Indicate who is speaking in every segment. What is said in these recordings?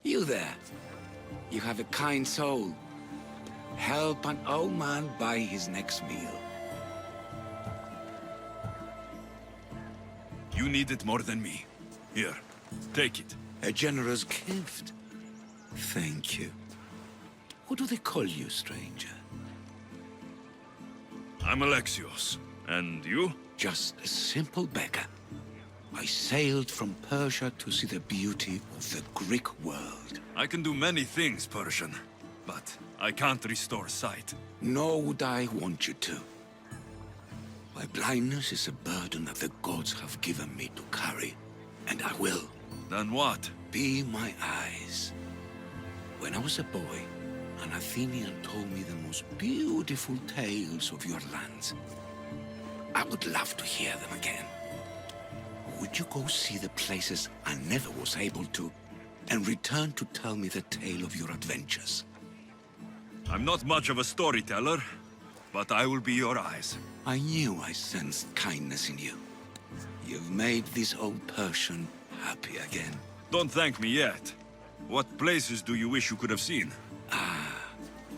Speaker 1: You there. You have a kind soul. Help an old man buy his next meal.
Speaker 2: You need it more than me. Here, take it.
Speaker 1: A generous gift. Thank you. What do they call you, stranger?
Speaker 2: I'm Alexios. And you?
Speaker 1: Just a simple beggar. I sailed from Persia to see the beauty of the Greek world.
Speaker 2: I can do many things, Persian, but I can't restore sight.
Speaker 1: Nor would I want you to. My blindness is a burden that the gods have given me to carry, and I will.
Speaker 2: Then what?
Speaker 1: Be my eyes. When I was a boy, an Athenian told me the most beautiful tales of your lands. I would love to hear them again. Would you go see the places I never was able to, and return to tell me the tale of your adventures?
Speaker 2: I'm not much of a storyteller, but I will be your eyes.
Speaker 1: I knew I sensed kindness in you. You've made this old Persian happy again.
Speaker 2: Don't thank me yet. What places do you wish you could have seen?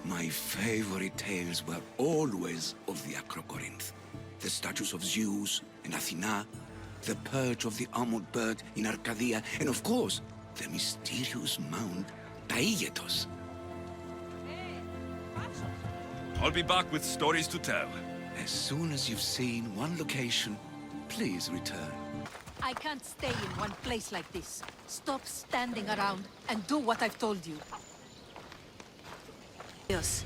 Speaker 1: My favorite tales were always of the Acrocorinth. The statues of Zeus and Athena, the perch of the armored bird in Arcadia, and of course, the mysterious Mount Taygetos.
Speaker 2: I'll be back with stories to tell.
Speaker 1: As soon as you've seen one location, please return.
Speaker 3: I can't stay in one place like this. Stop standing around and do what I've told you. Yes.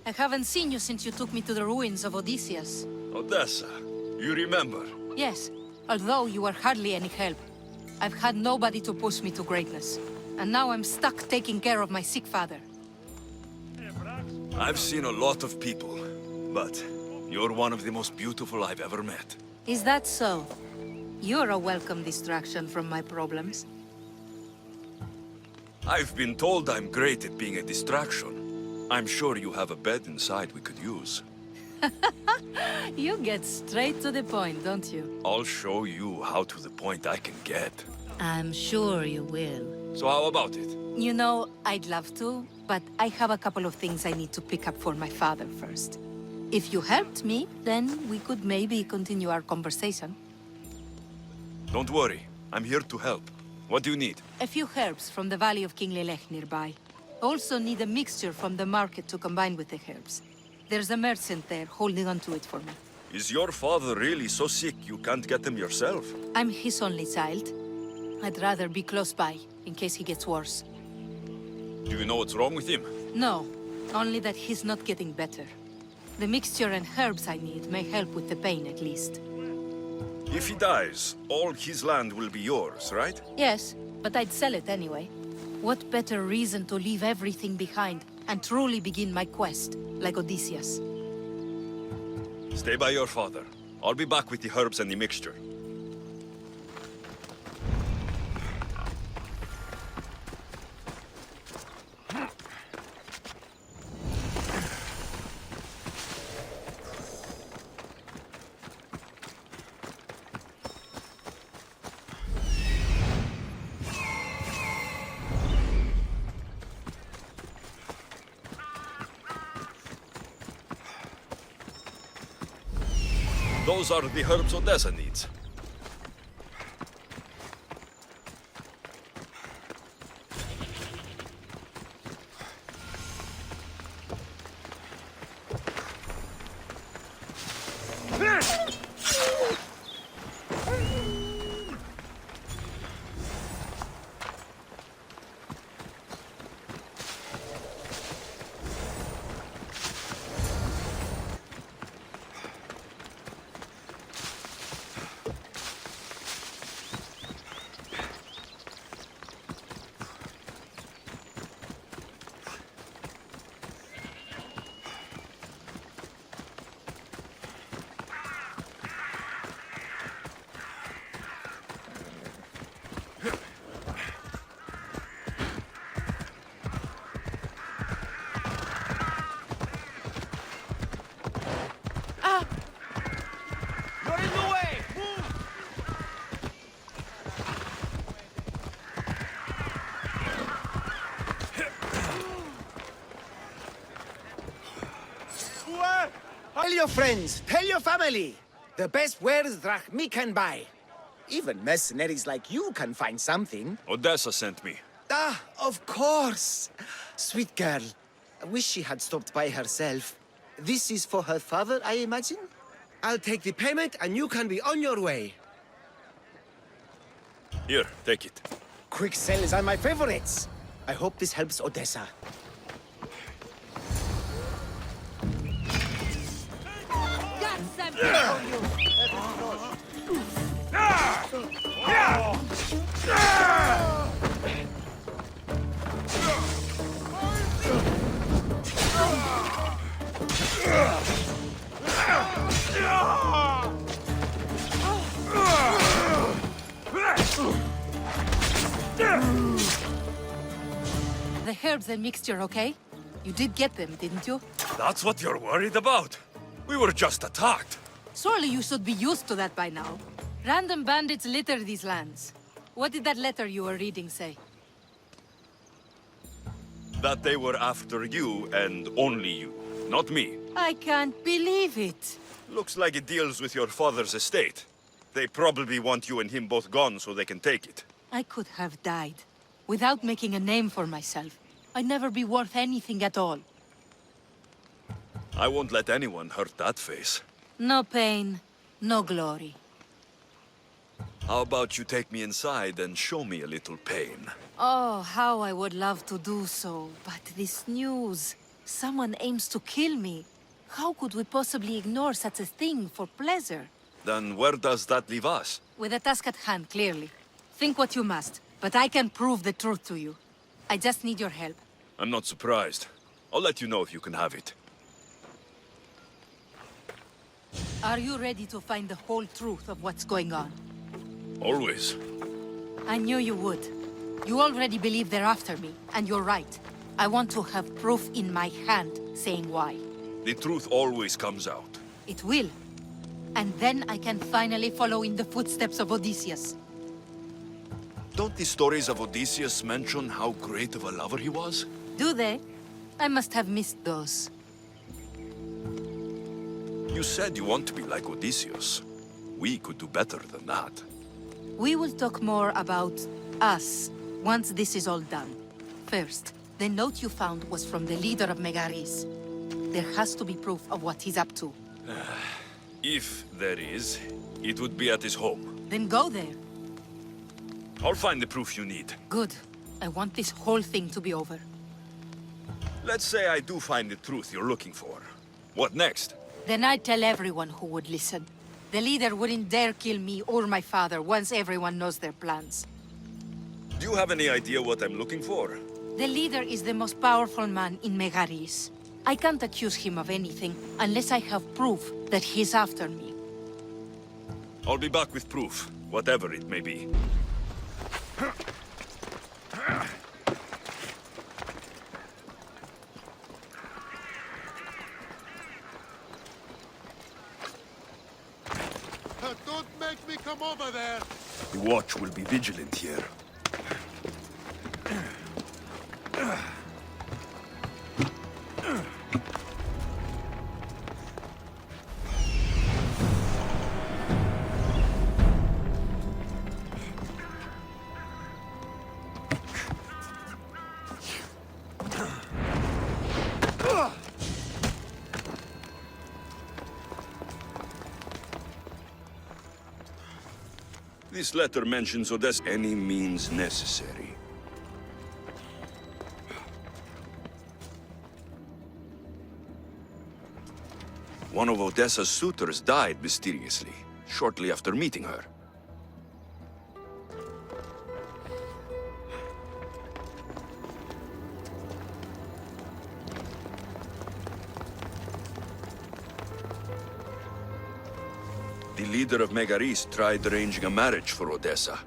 Speaker 3: I haven't seen you since you took me to the ruins of Odysseus.
Speaker 2: Odessa, you remember?
Speaker 3: Yes, although you were hardly any help. I've had nobody to push me to greatness. And now I'm stuck taking care of my sick father.
Speaker 2: I've seen a lot of people, but you're one of the most beautiful I've ever met.
Speaker 3: Is that so? You're a welcome distraction from my problems.
Speaker 2: I've been told I'm great at being a distraction. I'm sure you have a bed inside we could use.
Speaker 3: You get straight to the point, don't you?
Speaker 2: I'll show you how to the point I can get.
Speaker 3: I'm sure you will.
Speaker 2: So how about it?
Speaker 3: You know, I'd love to, but I have a couple of things I need to pick up for my father first. If you helped me, then we could maybe continue our conversation.
Speaker 2: Don't worry, I'm here to help. What do you need?
Speaker 3: A few herbs from the valley of King Lelech nearby. Also need a mixture from the market to combine with the herbs. There's a merchant there holding on to it for me.
Speaker 2: Is your father really so sick you can't get them yourself?
Speaker 3: I'm his only child. I'd rather be close by, in case he gets worse.
Speaker 2: Do you know what's wrong with him?
Speaker 3: No, only that he's not getting better. The mixture and herbs I need may help with the pain at least.
Speaker 2: If he dies, all his land will be yours, right?
Speaker 3: Yes, but I'd sell it anyway. What better reason to leave everything behind and truly begin my quest, like Odysseus?
Speaker 2: Stay by your father. I'll be back with the herbs and the mixture. Those are the herbs Odessa needs.
Speaker 4: Tell your friends, tell your family. The best wares drachmi can buy. Even mercenaries like you can find something.
Speaker 2: Odessa sent me.
Speaker 4: Ah, of course. Sweet girl. I wish she had stopped by herself. This is for her father, I imagine? I'll take the payment and you can be on your way.
Speaker 2: Here, take it.
Speaker 4: Quick sales are my favorites. I hope this helps Odessa.
Speaker 3: Got something for you. The herbs and mixture, okay? You did get them, didn't you?
Speaker 2: That's what you're worried about? We were just attacked.
Speaker 3: Surely you should be used to that by now. Random bandits litter these lands. What did that letter you were reading say?
Speaker 2: That they were after you and only you, not me.
Speaker 3: I can't believe it.
Speaker 2: Looks like it deals with your father's estate. They probably want you and him both gone so they can take it.
Speaker 3: I could have died. Without making a name for myself. I'd never be worth anything at all.
Speaker 2: I won't let anyone hurt that face.
Speaker 3: No pain, no glory.
Speaker 2: How about you take me inside and show me a little pain?
Speaker 3: Oh, how I would love to do so. But this news... Someone aims to kill me. How could we possibly ignore such a thing for pleasure?
Speaker 2: Then where does that leave us?
Speaker 3: With a task at hand, clearly. Think what you must, but I can prove the truth to you. I just need your help.
Speaker 2: I'm not surprised. I'll let you know if you can have it.
Speaker 3: Are you ready to find the whole truth of what's going on?
Speaker 2: Always.
Speaker 3: I knew you would. You already believe they're after me, and you're right. I want to have proof in my hand saying why.
Speaker 2: The truth always comes out.
Speaker 3: It will. And then I can finally follow in the footsteps of Odysseus.
Speaker 2: Don't the stories of Odysseus mention how great of a lover he was?
Speaker 3: Do they? I must have missed those.
Speaker 2: You said you want to be like Odysseus. We could do better than that.
Speaker 3: We will talk more about us once this is all done. First, the note you found was from the leader of Megaris. There has to be proof of what he's up to.
Speaker 2: If there is, it would be at his home.
Speaker 3: Then go there.
Speaker 2: I'll find the proof you need.
Speaker 3: Good. I want this whole thing to be over.
Speaker 2: Let's say I do find the truth you're looking for. What next?
Speaker 3: Then I'd tell everyone who would listen. The leader wouldn't dare kill me or my father once everyone knows their plans.
Speaker 2: Do you have any idea what I'm looking for?
Speaker 3: The leader is the most powerful man in Megaris. I can't accuse him of anything unless I have proof that he's after me.
Speaker 2: I'll be back with proof, whatever it may be.
Speaker 5: Don't make me come over there!
Speaker 2: The watch will be vigilant here. This letter mentions Odessa any means necessary. One of Odessa's suitors died mysteriously, shortly after meeting her. The leader of Megaris tried arranging a marriage for Odessa.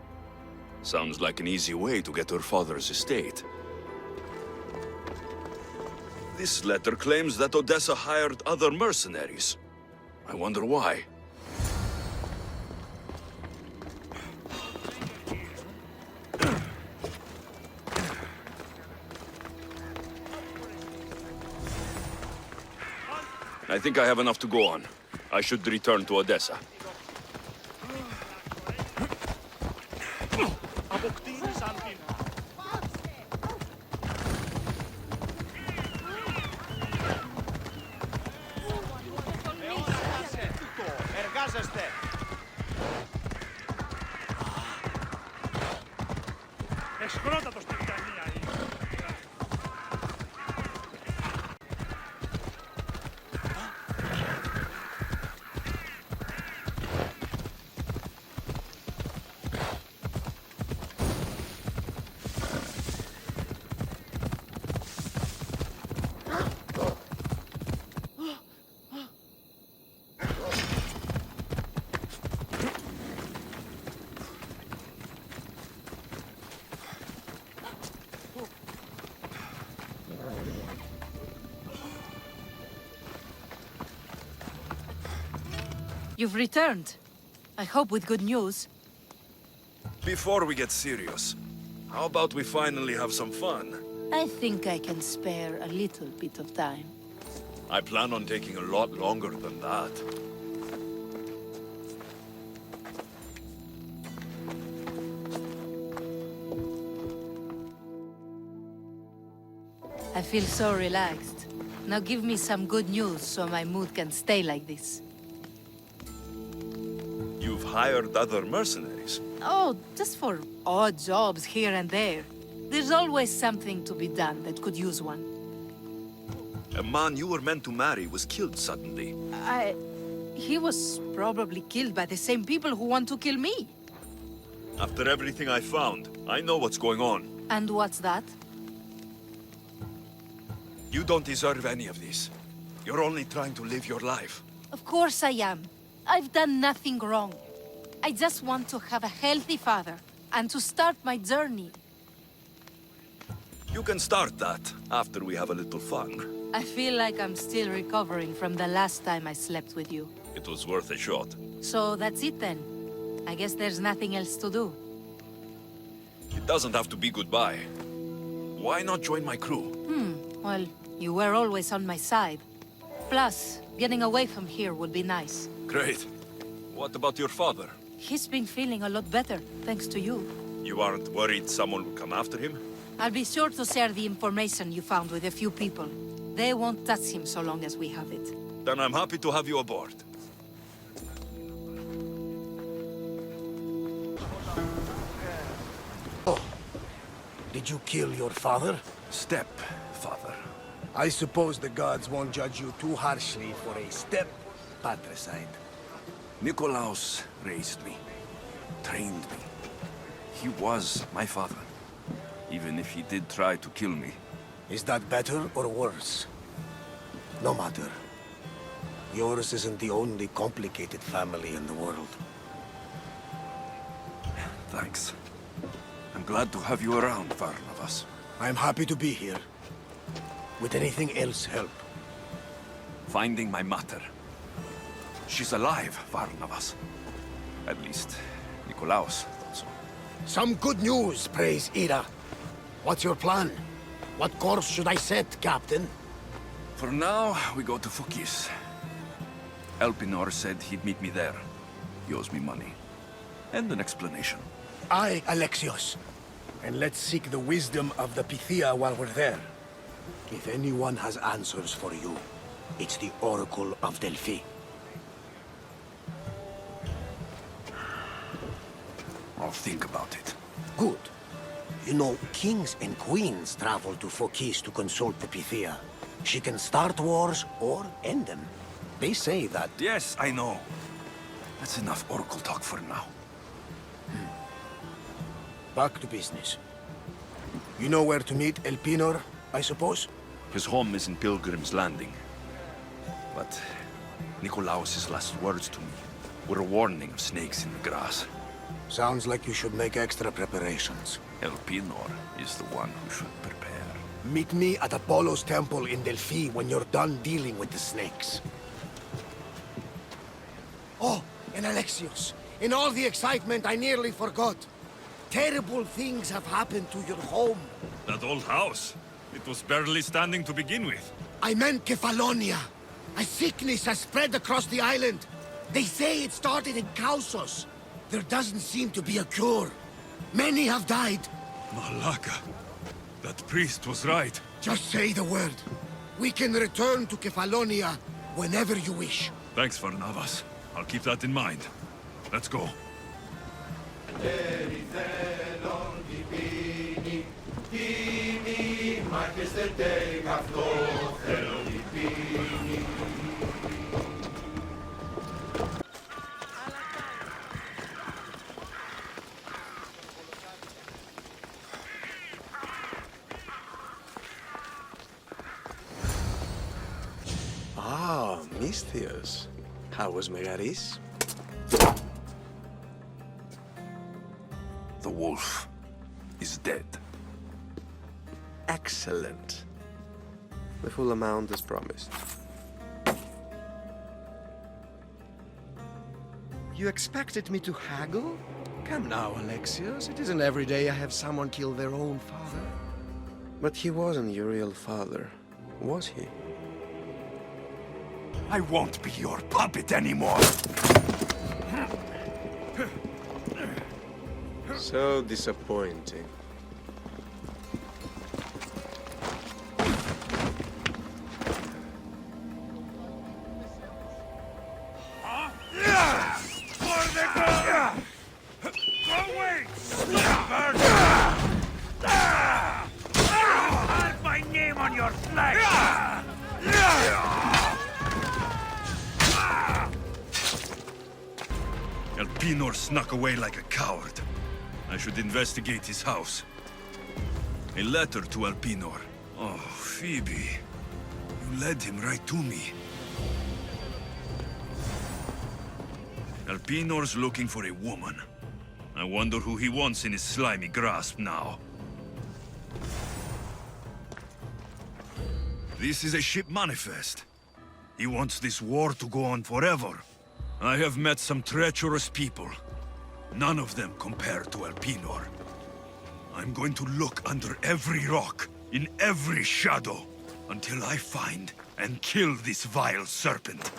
Speaker 2: Sounds like an easy way to get her father's estate. This letter claims that Odessa hired other mercenaries. I wonder why. I think I have enough to go on. I should return to Odessa.
Speaker 3: You've returned. I hope with good news.
Speaker 2: Before we get serious, how about we finally have some fun?
Speaker 3: I think I can spare a little bit of time.
Speaker 2: I plan on taking a lot longer than that.
Speaker 3: I feel so relaxed. Now give me some good news so my mood can stay like this.
Speaker 2: You've hired other mercenaries.
Speaker 3: Oh, just for odd jobs here and there. There's always something to be done that could use one.
Speaker 2: A man you were meant to marry was killed suddenly.
Speaker 3: He was probably killed by the same people who want to kill me.
Speaker 2: After everything I found, I know what's going on.
Speaker 3: And what's that?
Speaker 2: You don't deserve any of this. You're only trying to live your life.
Speaker 3: Of course I am. I've done nothing wrong. I just want to have a healthy father, and to start my journey.
Speaker 2: You can start that after we have a little fun.
Speaker 3: I feel like I'm still recovering from the last time I slept with you.
Speaker 2: It was worth a shot.
Speaker 3: So that's it then. I guess there's nothing else to do.
Speaker 2: It doesn't have to be goodbye. Why not join my crew?
Speaker 3: Well, you were always on my side. Plus, getting away from here would be nice.
Speaker 2: Great. What about your father?
Speaker 3: He's been feeling a lot better, thanks to you.
Speaker 2: You aren't worried someone will come after him?
Speaker 3: I'll be sure to share the information you found with a few people. They won't touch him so long as we have it.
Speaker 2: Then I'm happy to have you aboard.
Speaker 6: Did you kill your father?
Speaker 2: Stepfather.
Speaker 6: I suppose the gods won't judge you too harshly for a step-patricide.
Speaker 1: Nikolaos raised me, trained me. He was my father, even if he did try to kill me.
Speaker 6: Is that better or worse? No matter. Yours isn't the only complicated family in the world.
Speaker 1: Thanks. I'm glad to have you around, Varnavas.
Speaker 6: I'm happy to be here. Would anything else help?
Speaker 1: Finding my mother. She's alive, Varnavas. At least, Nikolaos thought so.
Speaker 6: Some good news, praise Ira. What's your plan? What course should I set, Captain?
Speaker 1: For now, we go to Phokis. Elpinor said he'd meet me there. He owes me money. And an explanation.
Speaker 6: Aye, Alexios. And let's seek the wisdom of the Pythia while we're there. If anyone has answers for you, it's the Oracle of Delphi.
Speaker 1: I'll think about it.
Speaker 6: Good. You know, kings and queens travel to Phokis to consult the Pythia. She can start wars or end them. They say that...
Speaker 1: Yes, I know. That's enough Oracle talk for now.
Speaker 6: Back to business. You know where to meet Elpinor, I suppose?
Speaker 2: His home is in Pilgrim's Landing. But Nikolaos' last words to me were a warning of snakes in the grass.
Speaker 6: Sounds like you should make extra preparations.
Speaker 1: Elpinor is the one who should prepare.
Speaker 6: Meet me at Apollo's temple in Delphi when you're done dealing with the snakes. Oh, and Alexios, in all the excitement I nearly forgot. Terrible things have happened to your home.
Speaker 2: That old house. It was barely standing to begin with.
Speaker 6: I meant Kefalonia. A sickness has spread across the island. They say it started in Kausos. There doesn't seem to be a cure. Many have died.
Speaker 2: Malaka. That priest was right.
Speaker 6: Just say the word. We can return to Kefalonia whenever you wish.
Speaker 2: Thanks for Navas. I'll keep that in mind. Let's go.
Speaker 7: Ah, Misthios. How was Megaris?
Speaker 2: The wolf is dead.
Speaker 7: Excellent. The full amount as promised.
Speaker 4: You expected me to haggle? Come now, Alexios. It isn't every day I have someone kill their own father.
Speaker 7: But he wasn't your real father, was he?
Speaker 2: I won't be your puppet anymore!
Speaker 7: So disappointing.
Speaker 2: My name on your flag! Elpinor snuck away like a coward. I should investigate his house. A letter to Elpinor. Oh, Phoebe. You led him right to me. Elpinor's looking for a woman. I wonder who he wants in his slimy grasp now. This is a ship manifest. He wants this war to go on forever. I have met some treacherous people. None of them compare to Elpinor. I'm going to look under every rock, in every shadow, until I find and kill this vile serpent.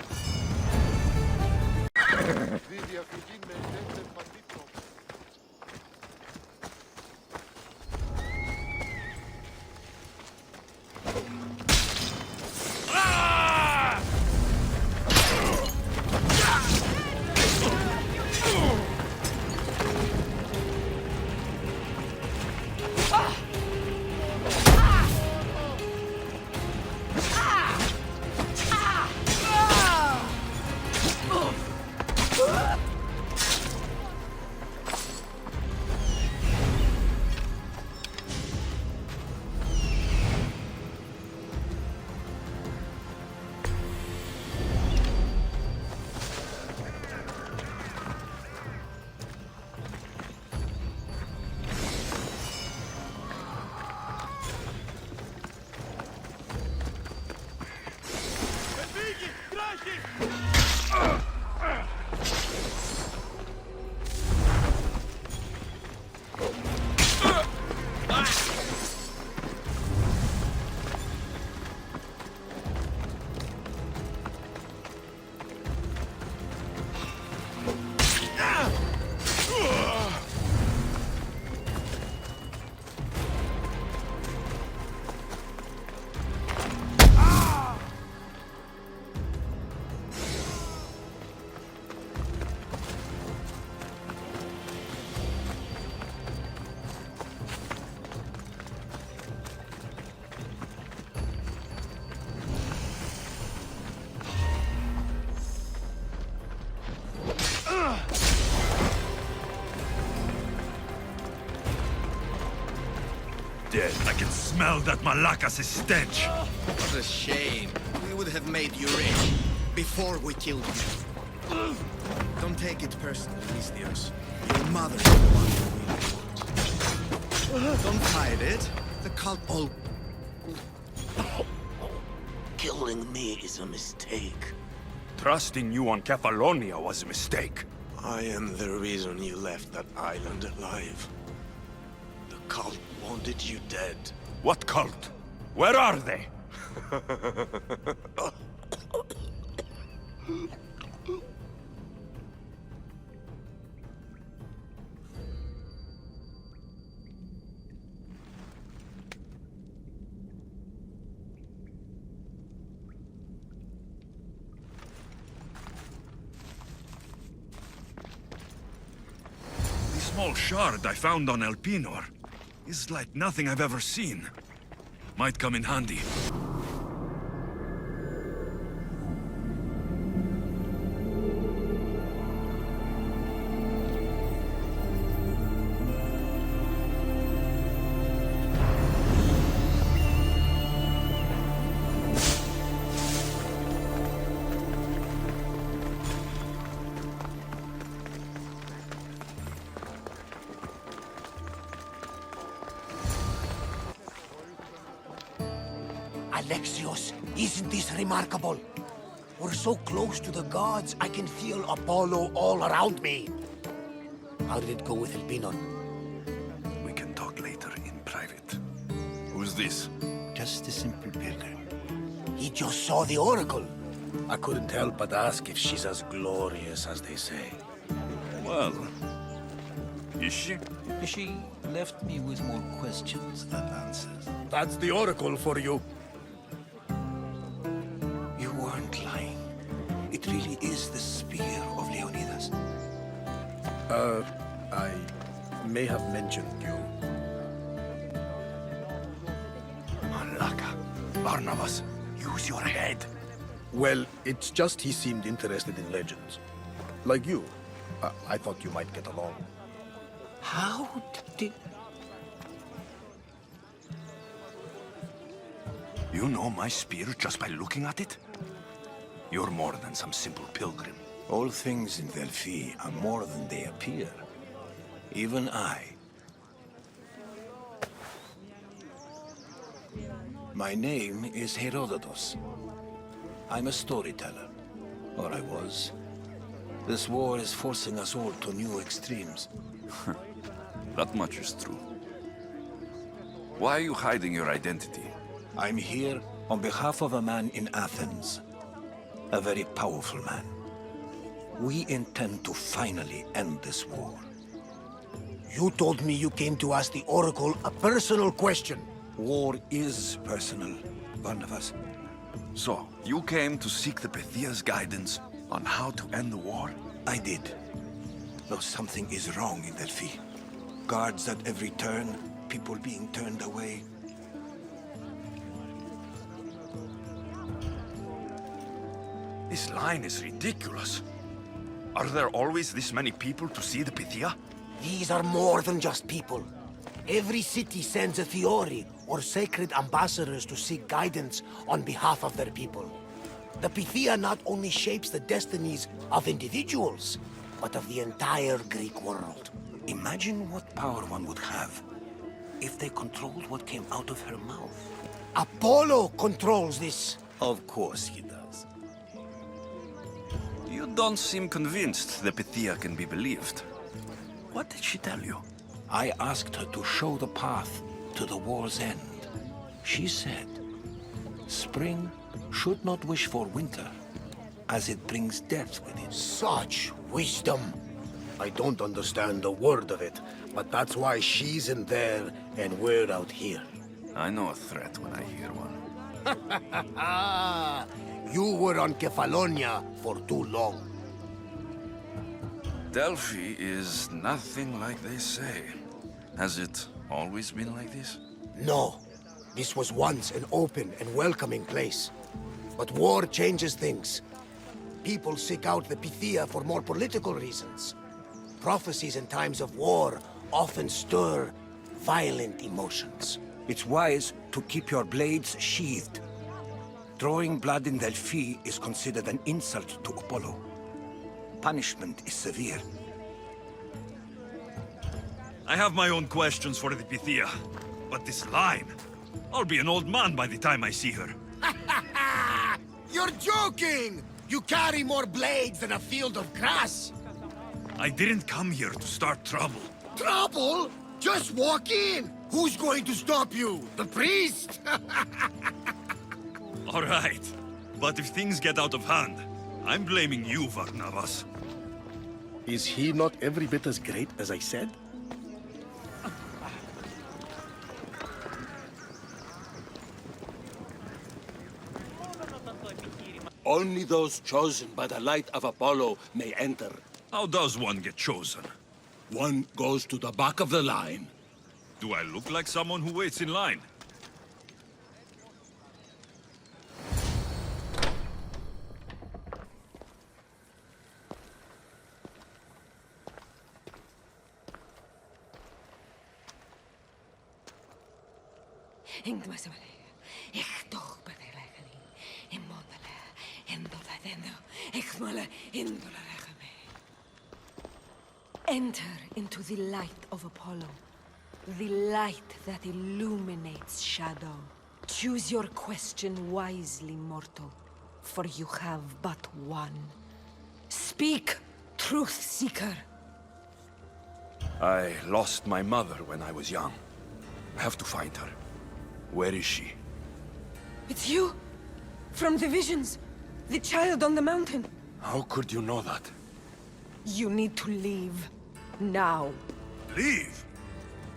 Speaker 2: Dead. I can smell that Malakas' stench.
Speaker 8: What a shame. We would have made you rich before we killed you. Don't take it personally, Misthios. Your mother's the one we want. Don't hide it. The cult all...
Speaker 6: Killing me is a mistake.
Speaker 2: Trusting you on Kefalonia was a mistake.
Speaker 7: I am the reason you left that island alive. The cult wanted you dead.
Speaker 2: What cult? Where are they? The small shard I found on Elpinor is like nothing I've ever seen. Might come in handy.
Speaker 6: Alexios, isn't this remarkable? We're so close to the gods, I can feel Apollo all around me. How did it go with Elpinor?
Speaker 2: We can talk later in private. Who's this?
Speaker 6: Just a simple pilgrim. He just saw the oracle. I couldn't help but ask if she's as glorious as they say.
Speaker 2: Well, is she?
Speaker 9: She left me with more questions than answers.
Speaker 6: That's the oracle for you.
Speaker 9: You weren't lying. It really is the spear of Leonidas.
Speaker 6: I may have mentioned you.
Speaker 2: Malaka. Barnabas, use your head.
Speaker 6: Well, it's just he seemed interested in legends. Like you. I thought you might get along.
Speaker 9: How did...
Speaker 2: You know my spear just by looking at it? You're more than some simple pilgrim.
Speaker 9: All things in Delphi are more than they appear. Even I. My name is Herodotus. I'm a storyteller. Or I was. This war is forcing us all to new extremes.
Speaker 10: That much is true. Why are you hiding your identity?
Speaker 9: I'm here on behalf of a man in Athens. A very powerful man. We intend to finally end this war.
Speaker 6: You told me you came to ask the oracle a personal question.
Speaker 9: War is personal, Barnabas.
Speaker 10: So, you came to seek the Pythia's guidance on how to end the war?
Speaker 9: I did. Though something is wrong in Delphi. Guards at every turn, people being turned away.
Speaker 2: This line is ridiculous. Are there always this many people to see the Pythia?
Speaker 6: These are more than just people. Every city sends a Fiori or sacred ambassadors to seek guidance on behalf of their people. The Pythia not only shapes the destinies of individuals, but of the entire Greek world.
Speaker 9: Imagine what power one would have if they controlled what came out of her mouth.
Speaker 6: Apollo controls this.
Speaker 9: Of course he does.
Speaker 10: You don't seem convinced the Pythia can be believed. What did she tell you?
Speaker 9: I asked her to show the path to the war's end. She said, spring should not wish for winter, as it brings death with it.
Speaker 6: Such wisdom. I don't understand a word of it, but that's why she's in there and we're out here.
Speaker 10: I know a threat when I hear one.
Speaker 6: You were on Kefalonia for too long.
Speaker 10: Delphi is nothing like they say. Has it always been like this?
Speaker 6: No. This was once an open and welcoming place. But war changes things. People seek out the Pythia for more political reasons. Prophecies in times of war often stir violent emotions.
Speaker 9: It's wise to keep your blades sheathed. Drawing blood in Delphi is considered an insult to Apollo. Punishment is severe.
Speaker 2: I have my own questions for the Pythia, but this line... I'll be an old man by the time I see her.
Speaker 6: You're joking! You carry more blades than a field of grass!
Speaker 2: I didn't come here to start trouble.
Speaker 6: Trouble? Just walk in! Who's going to stop you? The priest?
Speaker 2: All right, but if things get out of hand, I'm blaming you, Varnavas.
Speaker 11: Is he not every bit as great as I said?
Speaker 9: Only those chosen by the light of Apollo may enter.
Speaker 2: How does one get chosen?
Speaker 9: One goes to the back of the line.
Speaker 2: Do I look like someone who waits in line?
Speaker 12: Enter into the light of Apollo, the light that illuminates shadow. Choose your question wisely, mortal, for you have but one. Speak, truth seeker.
Speaker 10: I lost my mother when I was young. I have to find her. Where is she?
Speaker 12: It's you? From the visions? The child on the mountain?
Speaker 10: How could you know that?
Speaker 12: You need to leave. Now.
Speaker 2: Leave?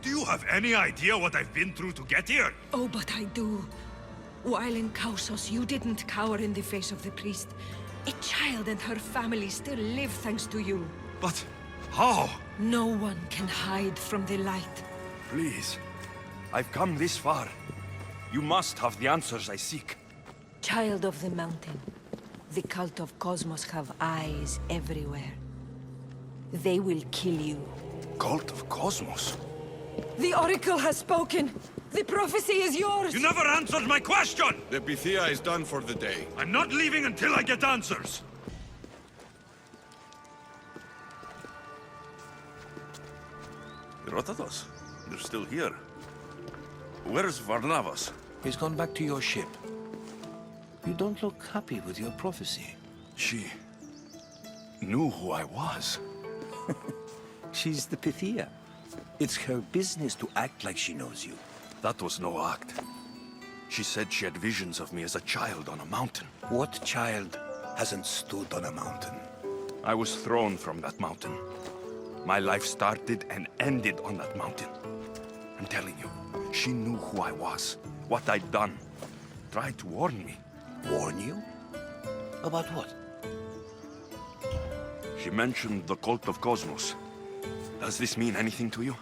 Speaker 2: Do you have any idea what I've been through to get here?
Speaker 12: Oh, but I do. While in Kausos, you didn't cower in the face of the priest. A child and her family still live thanks to you.
Speaker 2: But how?
Speaker 12: No one can hide from the light.
Speaker 10: Please. I've come this far. You must have the answers I seek.
Speaker 12: Child of the mountain, the cult of Cosmos have eyes everywhere. They will kill you.
Speaker 10: Cult of Cosmos?
Speaker 12: The Oracle has spoken! The prophecy is yours!
Speaker 2: You never answered my question!
Speaker 7: The Pythia is done for the day.
Speaker 2: I'm not leaving until I get answers!
Speaker 10: Herodotus, you're still here. Where's Varnavas?
Speaker 9: He's gone back to your ship. You don't look happy with your prophecy.
Speaker 10: She knew who I was.
Speaker 9: She's the Pythia. It's her business to act like she knows you.
Speaker 10: That was no act. She said she had visions of me as a child on a mountain.
Speaker 9: What child hasn't stood on a mountain?
Speaker 10: I was thrown from that mountain. My life started and ended on that mountain. I'm telling you, she knew who I was, what I'd done. Tried to warn me.
Speaker 9: Warn you? About what?
Speaker 10: She mentioned the cult of Cosmos. Does this mean anything to you?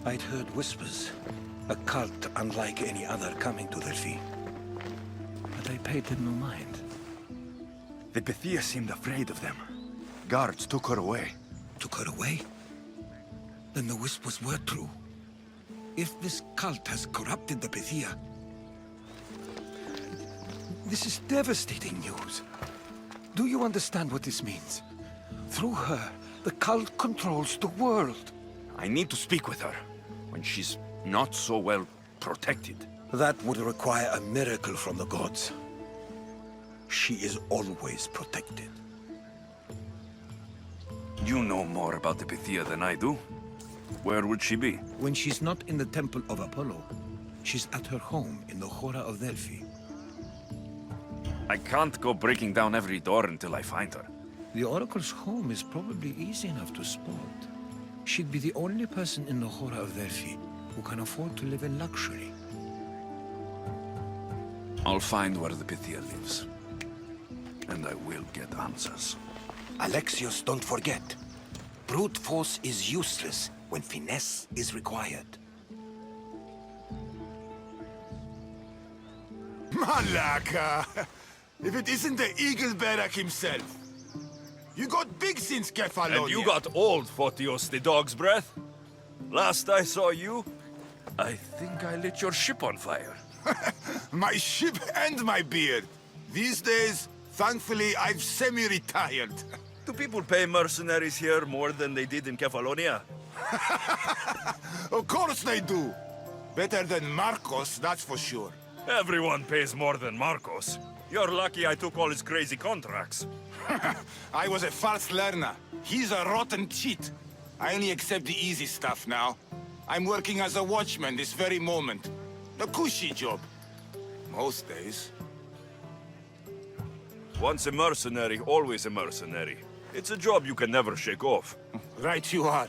Speaker 9: I'd heard whispers. A cult unlike any other coming to Delphi. But I paid them no mind.
Speaker 10: The Pythia seemed afraid of them. Guards took her away.
Speaker 9: Took her away? Then the whispers were true. If this cult has corrupted the Pythia... This is devastating news. Do you understand what this means? Through her, the cult controls the world.
Speaker 10: I need to speak with her, when she's not so well protected.
Speaker 9: That would require a miracle from the gods. She is always protected.
Speaker 10: You know more about the Pythia than I do. Where would she be?
Speaker 9: When she's not in the Temple of Apollo, she's at her home in the Hora of Delphi.
Speaker 10: I can't go breaking down every door until I find her.
Speaker 9: The Oracle's home is probably easy enough to spot. She'd be the only person in the Hora of Delphi who can afford to live in luxury.
Speaker 10: I'll find where the Pythia lives. And I will get answers.
Speaker 9: Alexios, don't forget. Brute force is useless when finesse is required.
Speaker 13: Malaka! If it isn't the Eagle Barak himself. You got big since Kefalonia.
Speaker 2: And you got old, Photios the dog's breath. Last I saw you, I think I lit your ship on fire.
Speaker 13: My ship and my beard. These days, thankfully, I've semi-retired.
Speaker 2: Do people pay mercenaries here more than they did in Kefalonia?
Speaker 13: Of course they do. Better than Marcos, that's for sure.
Speaker 2: Everyone pays more than Marcos. You're lucky I took all his crazy contracts.
Speaker 13: I was a fast learner. He's a rotten cheat. I only accept the easy stuff now. I'm working as a watchman this very moment. The cushy job. Most days.
Speaker 10: Once a mercenary, always a mercenary. It's a job you can never shake off.
Speaker 13: Right you are.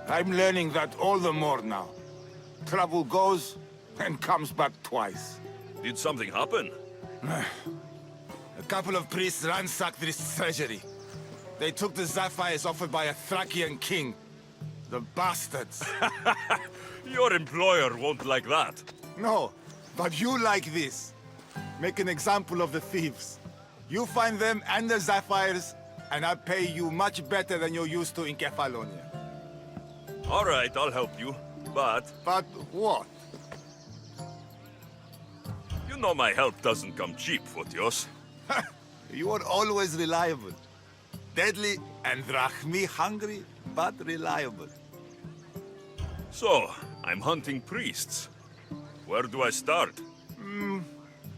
Speaker 13: I'm learning that all the more now. Trouble goes and comes back twice.
Speaker 10: Did something happen?
Speaker 13: A couple of priests ransacked this treasury. They took the sapphires offered by a Thracian king. The bastards.
Speaker 10: Your employer won't like that.
Speaker 13: No, but you like this. Make an example of the thieves. You find them and the sapphires, and I'll pay you much better than you're used to in Kefalonia.
Speaker 10: All right, I'll help you. But
Speaker 13: But what?
Speaker 10: you know my help doesn't come cheap, Photios.
Speaker 13: You are always reliable. Deadly and drachmi hungry, but reliable.
Speaker 10: So, I'm hunting priests. Where do I start?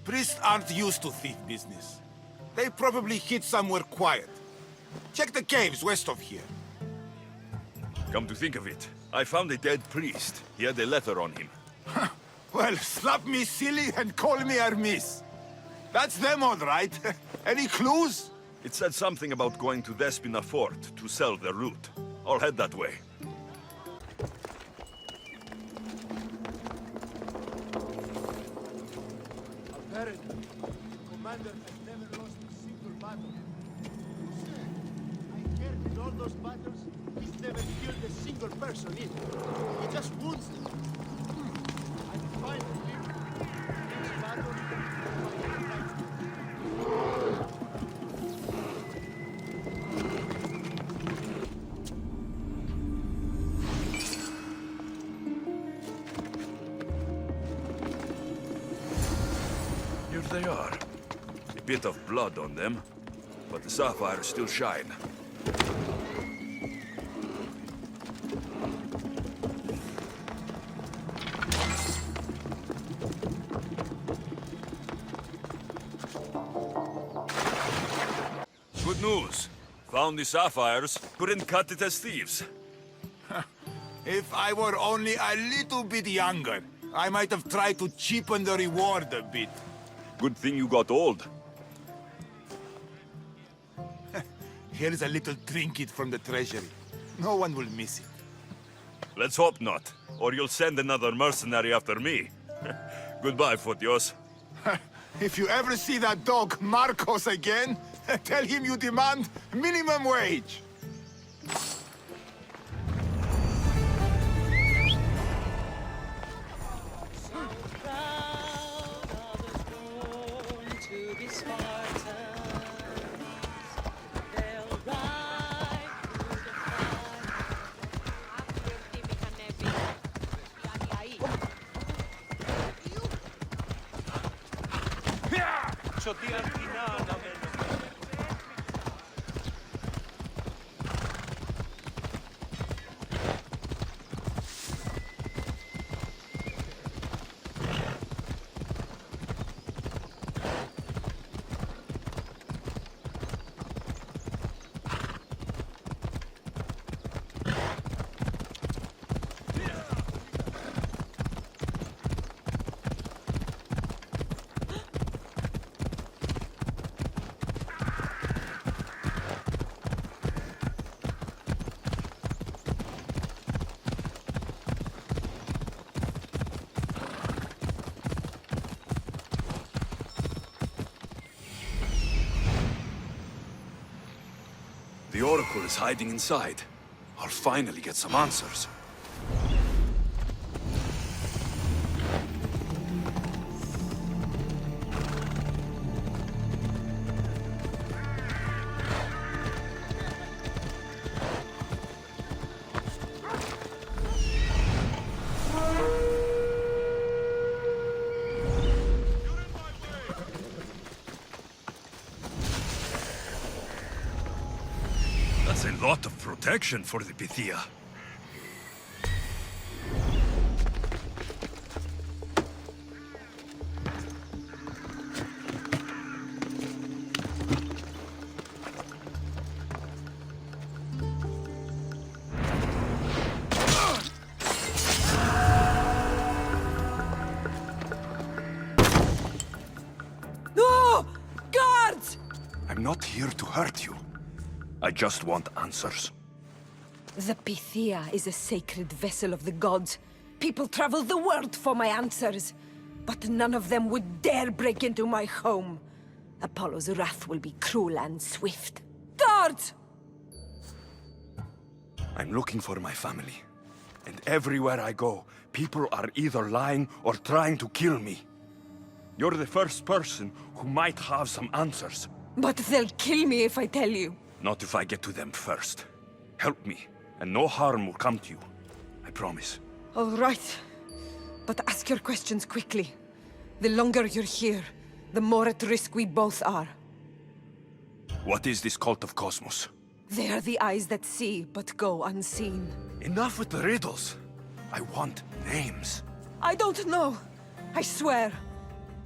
Speaker 13: Priests aren't used to thief business. They probably hid somewhere quiet. Check the caves west of here.
Speaker 10: Come to think of it, I found a dead priest. He had a letter on him.
Speaker 13: Well, slap me silly and call me Hermes. That's them all right. Any clues?
Speaker 10: It said something about going to Despina Fort to sell their loot. I'll head that way.
Speaker 5: Apparently, the commander has never lost a single battle. I heard in all those battles, he's never killed a single person either. He just wounds them. And finally, each battle,
Speaker 10: Here they are. A bit of blood on them, but the sapphires still shine. Good news. Found the sapphires, couldn't cut it as thieves.
Speaker 13: If I were only a little bit younger, I might have tried to cheapen the reward a bit.
Speaker 10: Good thing you got old.
Speaker 13: Here's a little trinket from the treasury. No one will miss it.
Speaker 10: Let's hope not, or you'll send another mercenary after me. Goodbye, Photios.
Speaker 13: If you ever see that dog Marcos again, tell him you demand minimum wage.
Speaker 10: The Oracle is hiding inside. I'll finally get some answers. That's a lot of protection for the Pythia. not here to hurt you. I just want answers.
Speaker 12: The Pythia is a sacred vessel of the gods. People travel the world for my answers. But none of them would dare break into my home. Apollo's wrath will be cruel and swift. Guards!
Speaker 10: I'm looking for my family. And everywhere I go, people are either lying or trying to kill me. You're the first person who might have some answers.
Speaker 12: But they'll kill me if I tell you.
Speaker 10: Not if I get to them first. Help me, and no harm will come to you. I promise.
Speaker 12: All right. But ask your questions quickly. The longer you're here, the more at risk we both are.
Speaker 10: What is this cult of Cosmos?
Speaker 12: They are the eyes that see, but go unseen.
Speaker 10: Enough with the riddles. I want names.
Speaker 12: I don't know. I swear.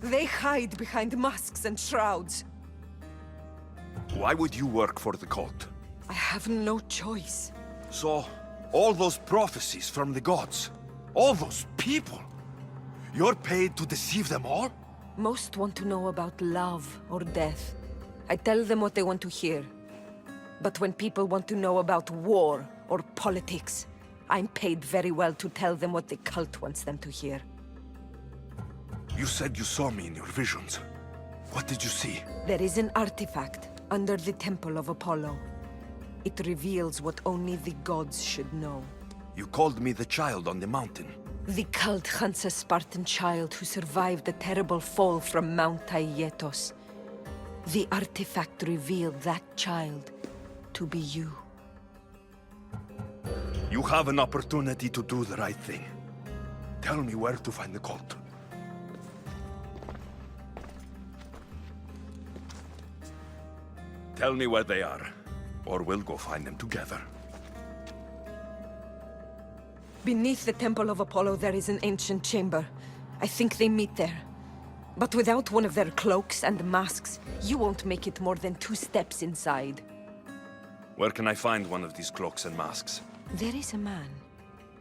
Speaker 12: They hide behind masks and shrouds.
Speaker 10: Why would you work for the cult?
Speaker 12: I have no choice.
Speaker 10: So, all those prophecies from the gods, all those people, you're paid to deceive them all?
Speaker 12: Most want to know about love or death. I tell them what they want to hear. But when people want to know about war or politics, I'm paid very well to tell them what the cult wants them to hear.
Speaker 10: You said you saw me in your visions. What did you see?
Speaker 12: There is an artifact under the Temple of Apollo. It reveals what only the gods should know.
Speaker 10: You called me the child on the mountain.
Speaker 12: The cult hunts a Spartan child who survived the terrible fall from Mount Aietos. The artifact revealed that child to be you.
Speaker 10: You have an opportunity to do the right thing. Tell me where to find the cult. Tell me where they are, or we'll go find them together.
Speaker 12: Beneath the Temple of Apollo there is an ancient chamber. I think they meet there. But without one of their cloaks and masks, you won't make it more than 2 steps inside.
Speaker 10: Where can I find one of these cloaks and masks?
Speaker 12: There is a man.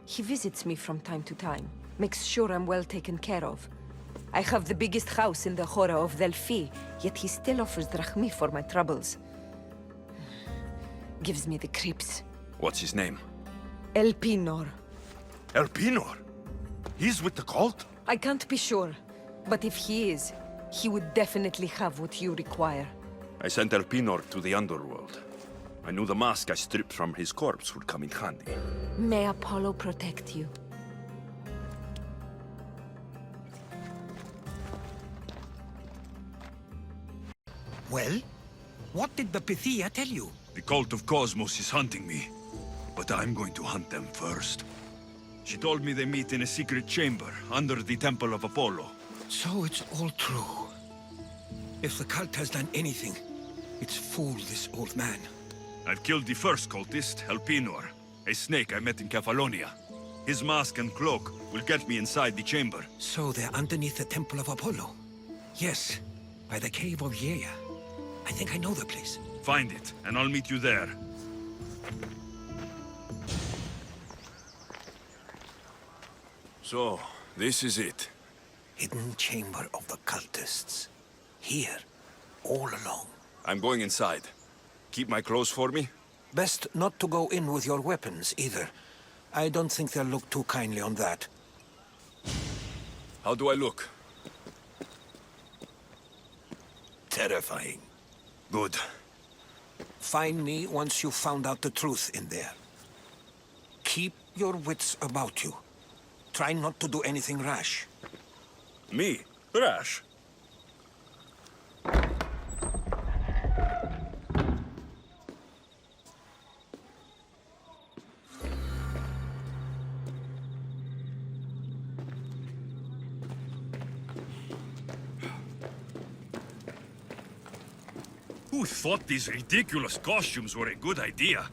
Speaker 12: He visits me from time to time, makes sure I'm well taken care of. I have the biggest house in the Hora of Delphi, yet he still offers drachmi for my troubles. Gives me the creeps.
Speaker 10: What's his name?
Speaker 12: Elpinor.
Speaker 10: Elpinor? He's with the cult?
Speaker 12: I can't be sure, but if he is, he would definitely have what you require.
Speaker 10: I sent Elpinor to the underworld. I knew the mask I stripped from his corpse would come in handy.
Speaker 12: May Apollo protect you.
Speaker 9: Well, what did the Pythia tell you?
Speaker 2: The cult of Cosmos is hunting me, but I'm going to hunt them first. She told me they meet in a secret chamber under the Temple of Apollo.
Speaker 9: So it's all true. If the cult has done anything, it's fooled this old man.
Speaker 2: I've killed the first cultist, Elpinor, a snake I met in Kefalonia. His mask and cloak will get me inside the chamber.
Speaker 9: So they're underneath the Temple of Apollo? Yes, by the Cave of Yea. I think I know the place.
Speaker 2: Find it, and I'll meet you there.
Speaker 10: So, this is it.
Speaker 9: Hidden chamber of the cultists. Here, all along.
Speaker 10: I'm going inside. Keep my clothes for me?
Speaker 9: Best not to go in with your weapons, either. I don't think they'll look too kindly on that.
Speaker 10: How do I look?
Speaker 9: Terrifying.
Speaker 10: Good.
Speaker 9: Find me once you've found out the truth in there. Keep your wits about you. Try not to do anything rash.
Speaker 10: Me? Rash?
Speaker 2: Who thought these ridiculous costumes were a good idea?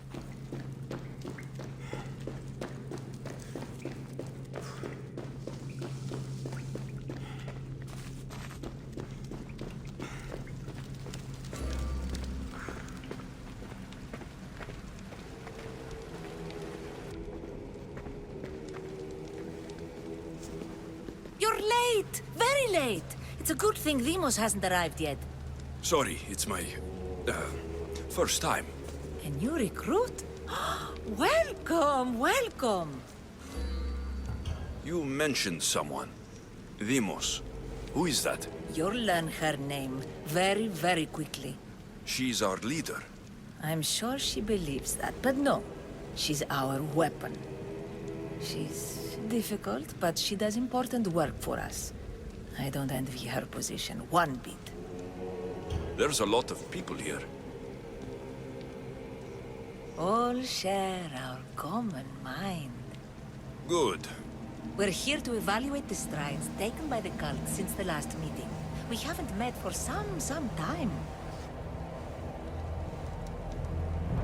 Speaker 14: You're late! Very late! It's a good thing Demos hasn't arrived yet.
Speaker 10: Sorry, it's my First time.
Speaker 14: A new recruit? Welcome, welcome.
Speaker 10: You mentioned someone. Demos. Who is that?
Speaker 14: You'll learn her name very, very quickly.
Speaker 10: She's our leader.
Speaker 14: I'm sure she believes that, but no. She's our weapon. She's difficult, but she does important work for us. I don't envy her position one bit.
Speaker 10: There's a lot of people here.
Speaker 14: All share our common mind.
Speaker 10: Good.
Speaker 14: We're here to evaluate the strides taken by the cult since the last meeting. We haven't met for some time.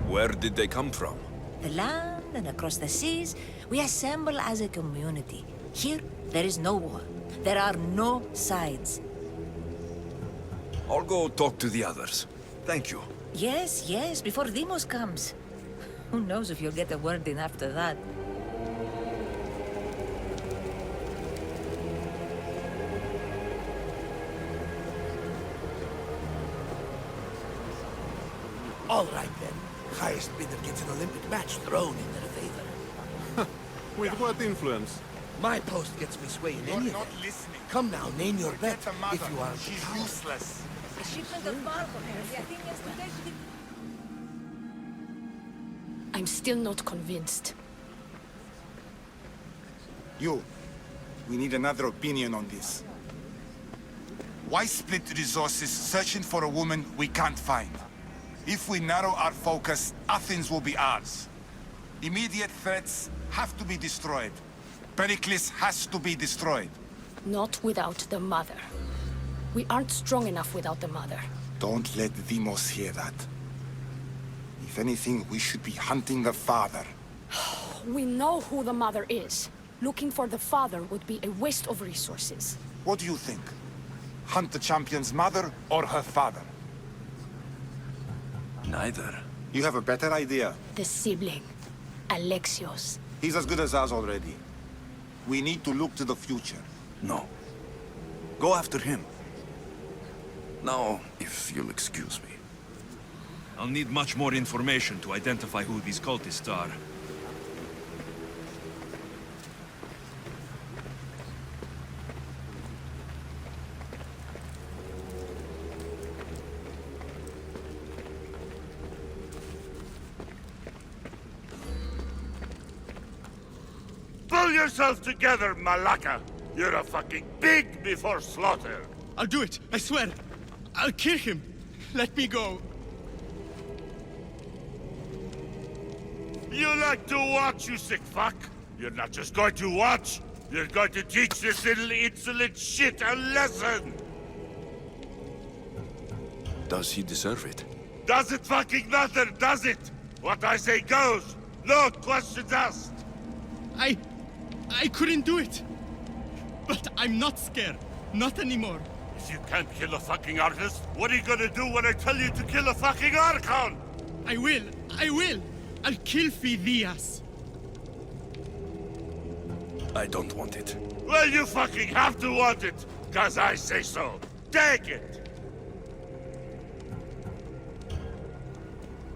Speaker 10: Where did they come from?
Speaker 14: The land and across the seas, we assemble as a community. Here, there is no war. There are no sides.
Speaker 10: I'll go talk to the others. Thank you.
Speaker 14: Yes, yes, before Demos comes. Who knows if you'll get a word in after that.
Speaker 6: All right, then. Highest bidder gets an Olympic match thrown in their favor.
Speaker 11: With what influence?
Speaker 6: My post gets me sway in any event.
Speaker 13: listening.
Speaker 6: Come now, name your bet
Speaker 13: Get a mother.
Speaker 6: if you are...
Speaker 13: She's useless.
Speaker 14: A shipment of marble. The Athenians today should...
Speaker 15: I'm still not convinced.
Speaker 13: You. We need another opinion on this. Why split resources searching for a woman we can't find? If we narrow our focus, Athens will be ours. Immediate threats have to be destroyed. Pericles has to be destroyed.
Speaker 15: Not without the mother. We aren't strong enough without the mother.
Speaker 13: Don't let Demos hear that. If anything, we should be hunting the father.
Speaker 15: We know who the mother is. Looking for the father would be a waste of resources.
Speaker 13: What do you think? Hunt the champion's mother or her father?
Speaker 10: Neither.
Speaker 13: You have a better idea.
Speaker 15: The sibling, Alexios.
Speaker 13: He's as good as ours already. We need to look to the future.
Speaker 10: No. Go after him. Now, if you'll excuse me.
Speaker 2: I'll need much more information to identify who these cultists are.
Speaker 16: Pull yourself together, Malaka! You're a fucking pig before slaughter!
Speaker 17: I'll do it, I swear! I'll kill him! Let me go!
Speaker 16: You like to watch, you sick fuck? You're not just going to watch, you're going to teach this little insolent shit a lesson!
Speaker 10: Does he deserve it?
Speaker 16: Does it fucking matter, does it? What I say goes, no questions asked!
Speaker 17: I couldn't do it! But I'm not scared. Not anymore.
Speaker 16: If you can't kill a fucking artist, what are you gonna do when I tell you to kill a fucking Archon?
Speaker 17: I will! I'll kill Phidias!
Speaker 10: I don't want it.
Speaker 16: Well, you fucking have to want it, cause I say so. Take it!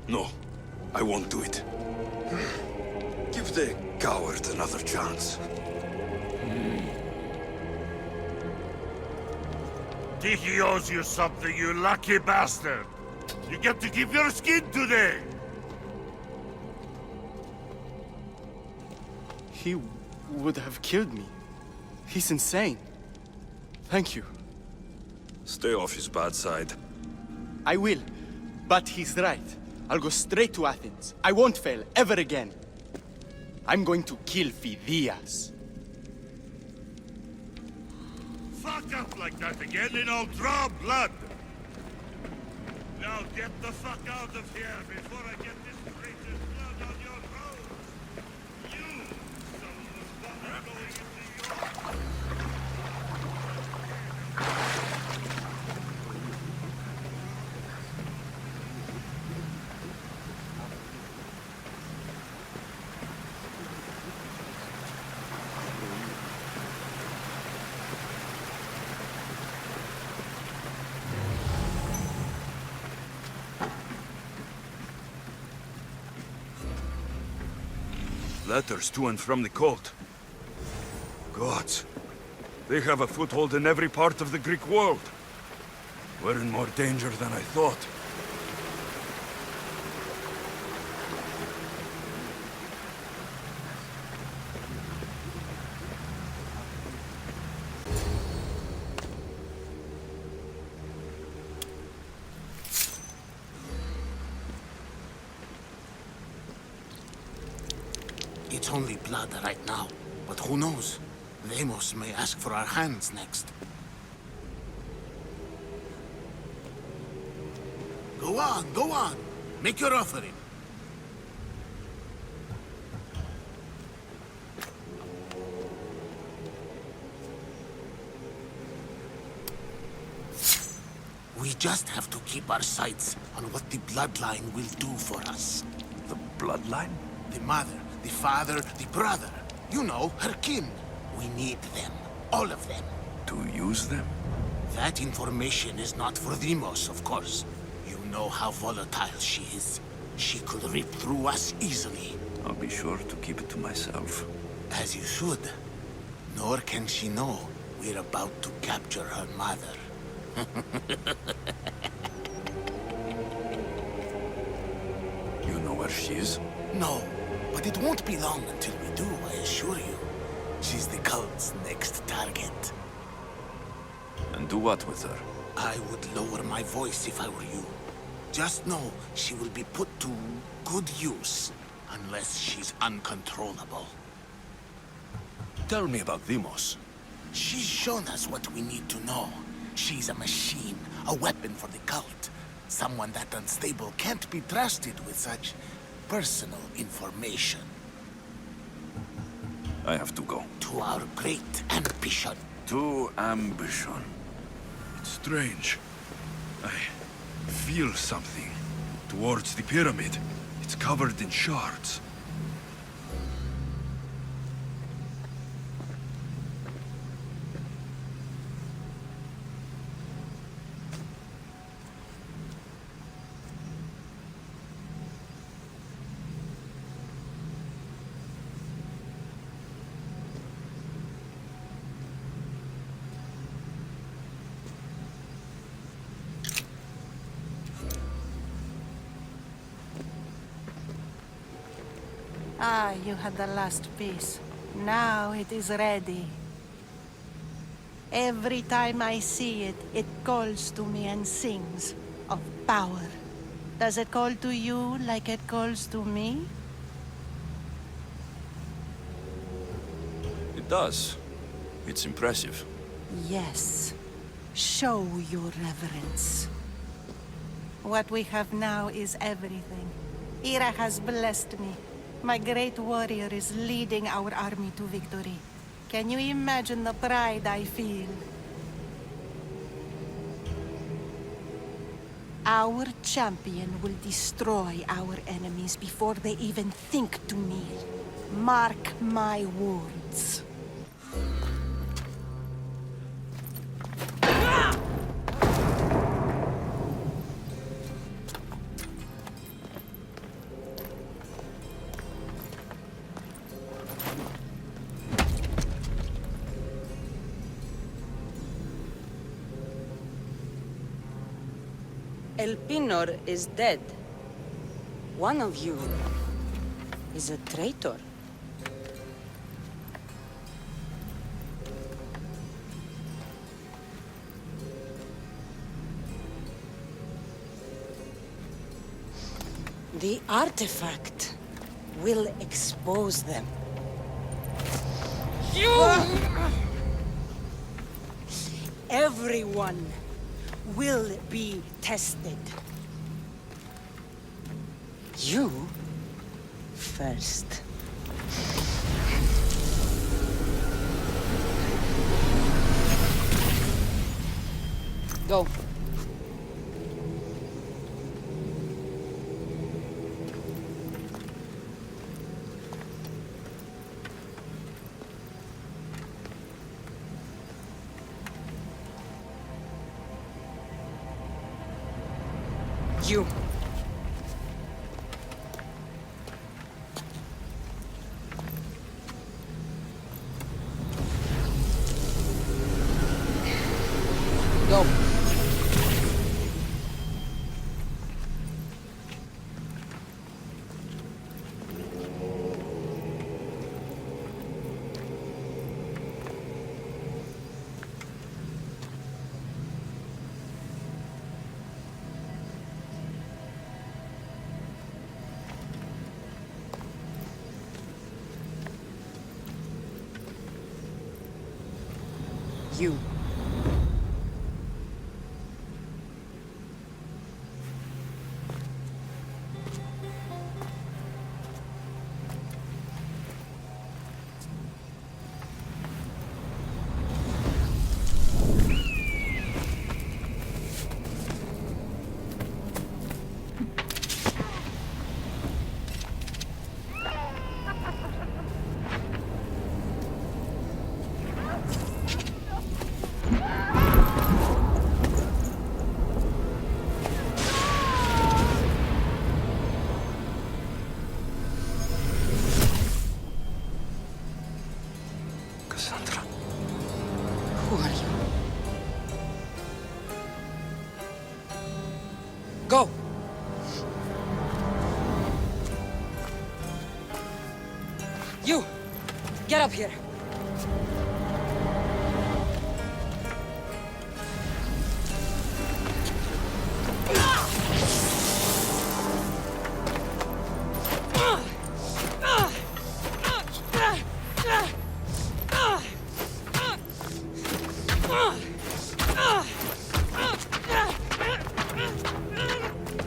Speaker 10: No, I won't do it. Give the coward another chance.
Speaker 16: Tiki owes you something, you lucky bastard! You get to keep your skin today!
Speaker 17: He would have killed me. He's insane. Thank you.
Speaker 10: Stay off his bad side.
Speaker 17: I will. But he's right. I'll go straight to Athens. I won't fail ever again. I'm going to kill Phidias.
Speaker 16: Fuck up like that again and I'll draw blood! Now get the fuck out of here before I get this traitor's blood on your road! You, son of a fucker, going into your...
Speaker 2: Letters to and from the cult. Gods. They have a foothold in every part of the Greek world. We're in more danger than I thought.
Speaker 6: It's only blood right now, but who knows? Deimos may ask for our hands next. Go on, go on. Make your offering. We just have to keep our sights on what the bloodline will do for us.
Speaker 10: The bloodline?
Speaker 6: The mother, the father, the brother. You know, her kin. We need them. All of them.
Speaker 10: To use them?
Speaker 6: That information is not for Deimos, of course. You know how volatile she is. She could rip through us easily.
Speaker 10: I'll be sure to keep it to myself.
Speaker 6: As you should. Nor can she know we're about to capture her mother.
Speaker 10: You know where she is?
Speaker 6: No, but it won't be long until we do, I assure you. She's the cult's next target.
Speaker 10: And do what with her?
Speaker 6: I would lower my voice if I were you. Just know she will be put to good use, unless she's uncontrollable.
Speaker 10: Tell me about Deimos.
Speaker 6: She's shown us what we need to know. She's a machine, a weapon for the cult. Someone that unstable can't be trusted with such personal information.
Speaker 10: I have to go.
Speaker 6: To our great ambition.
Speaker 10: To ambition.
Speaker 2: It's strange. I feel something towards the pyramid. It's covered in shards.
Speaker 18: Ah, you had the last piece. Now it is ready. Every time I see it, it calls to me and sings of power. Does it call to you like it calls to me?
Speaker 10: It does. It's impressive.
Speaker 18: Yes. Show your reverence. What we have now is everything. Ira has blessed me. My great warrior is leading our army to victory. Can you imagine the pride I feel? Our champion will destroy our enemies before they even think to kneel. Mark my words.
Speaker 12: Elpinor is dead. One of you is a traitor. The artifact will expose them. Everyone will be tested. You first. Go. You. you.
Speaker 3: Who are you?
Speaker 12: Go! You! Get up here!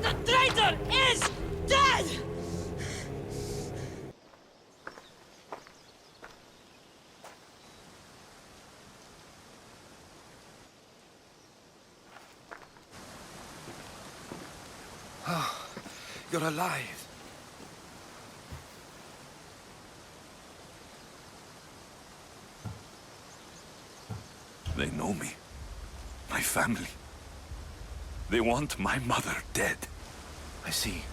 Speaker 19: The traitor is dead!
Speaker 9: You're alive.
Speaker 10: They know me. My family. They want my mother dead.
Speaker 9: I see.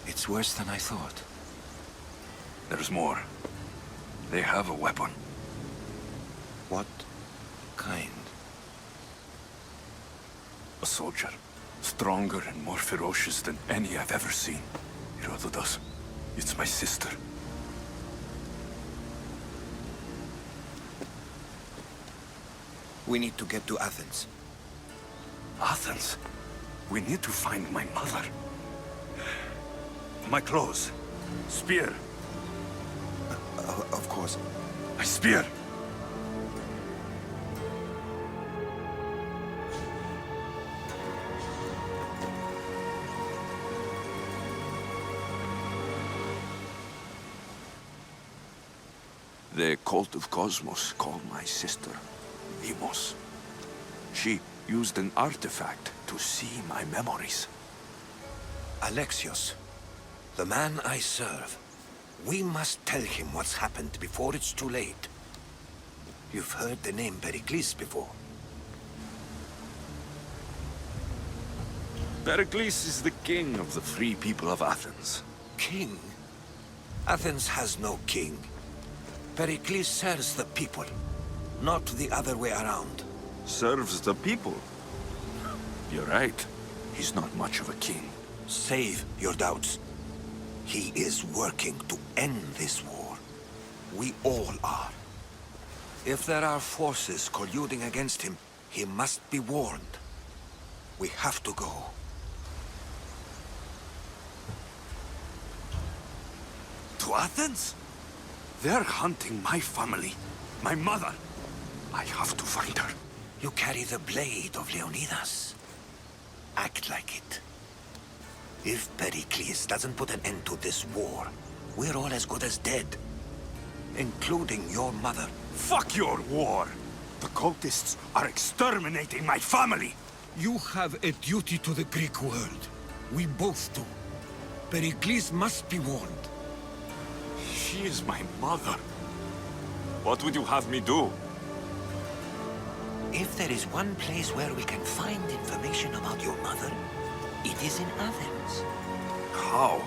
Speaker 9: It's worse than I thought.
Speaker 10: There's more. They have a weapon.
Speaker 9: What kind?
Speaker 10: A soldier. Stronger and more ferocious than any I've ever seen. Herodotus. It's my sister.
Speaker 6: We need to get to Athens.
Speaker 10: Athens? We need to find my mother. My clothes. Spear.
Speaker 6: Of course.
Speaker 10: My spear! The cult of Cosmos called my sister Demos. She used an artifact to see my memories.
Speaker 6: Alexios, the man I serve. We must tell him what's happened before it's too late. You've heard the name Pericles before.
Speaker 10: Pericles is the king of the free people of Athens.
Speaker 6: King? Athens has no king. Pericles serves the people, not the other way around.
Speaker 10: Serves the people? You're right. He's not much of a king.
Speaker 6: Save your doubts. He is working to end this war. We all are. If there are forces colluding against him, he must be warned. We have to go.
Speaker 10: To Athens? They're hunting my family, my mother. I have to find her.
Speaker 6: You carry the blade of Leonidas. Act like it. If Pericles doesn't put an end to this war, we're all as good as dead. Including your mother.
Speaker 10: Fuck your war! The cultists are exterminating my family!
Speaker 9: You have a duty to the Greek world. We both do. Pericles must be warned.
Speaker 10: She is my mother. What would you have me do?
Speaker 6: If there is one place where we can find information about your mother, it is in Athens.
Speaker 10: How?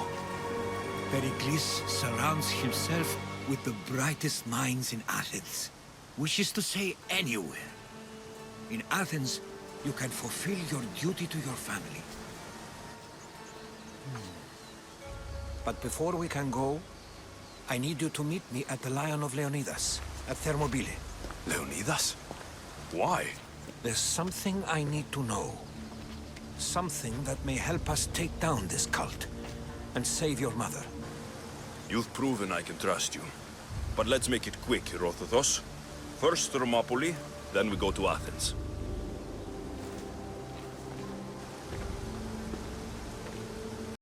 Speaker 9: Pericles surrounds himself with the brightest minds in Athens. Which is to say, anywhere. In Athens, you can fulfill your duty to your family. But before we can go, I need you to meet me at the Lion of Leonidas, at Thermopylae.
Speaker 10: Leonidas? Why?
Speaker 9: There's something I need to know. Something that may help us take down this cult and save your
Speaker 10: You've proven I can trust you. But let's make it quick, Herodotus. First Thermopylae, then we go to Athens.